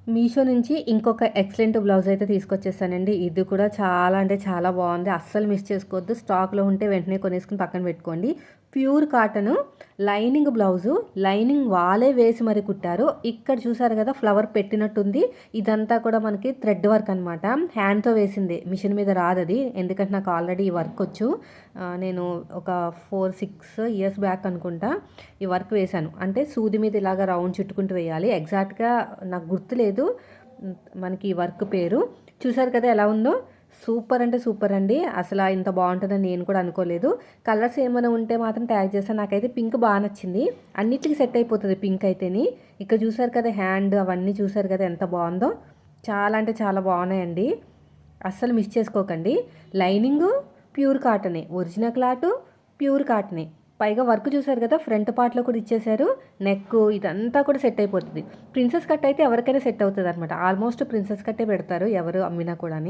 మీషో నుంచి ఇంకొక excellent blouse అయితే తీసుకొచ్చేసానండి. ఇది కూడా చాలా అంటే చాలా బాగుంది. అస్సలు మిస్ చేసుకోవద్దు. స్టాక్‌లో ఉంటే వెంటనే కొనేసుకొని పక్కన పెట్టుకోండి. Pure cotton lining blouse. Lining వాళ్ళే వేసి మరి కుట్టారు. ఇక్కడ చూసారు కదా ఫ్లవర్ పెట్టినట్టుంది. ఇదంతా కూడా మనకి థ్రెడ్ వర్క్ అనమాట. హ్యాండ్‌తో వేసిందే. మిషన్ మీద రాదది. ఎందుకంటే నాకు ఆల్రెడీ ఈ వర్క్ వచ్చు. నేను ఒక 4, 6 ఇయర్స్ బ్యాక్ అనుకుంటా ఈ వర్క్ వేశాను. అంటే సూది మీద ఇలాగ రౌండ్ చుట్టుకుంటూ వేయాలి. ఎగ్జాక్ట్‌గా నాకు గుర్తులేదు మనకి ఈ వర్క్ పేరు. చూసారు కదా ఎలా ఉందో? సూపర్ అంటే సూపర్ అండి. అసల ఇంత బావుంటదని నేను కూడా అనుకోలేదు. కలర్స్ ఏమైనా ఉంటే మాత్రం ట్యాగ్ చేస్తాను. నాకైతే పింక్ బా నచ్చింది. అన్నిట్లికి సెట్ అయిపోతది పింక్ అయితేని. ఇక్కడ చూసారు కదా హ్యాండ్ అవన్నీ చూసారు కదా ఎంత బావుందో? చాలా అంటే చాలా బావున్నాయండి. అస్సలు మిస్ చేసుకోకండి. లైనింగు ప్యూర్ కాటనే. ఒరిజినల్ క్లాతు ప్యూర్ కాటనే. పైగా వర్క్ చూసారు కదా ఫ్రంట్ పార్ట్‌లో కూడా ఇచ్చేశారు. నెక్కు ఇదంతా కూడా సెట్ అయిపోతది. ప్రిన్సెస్ కట్ అయితే ఎవరికైనా సెట్ అవుతదనమాట. ఆల్మోస్ట్ ప్రిన్సెస్ కట్టే పెడతారు ఎవరు అమ్మినా కూడాని.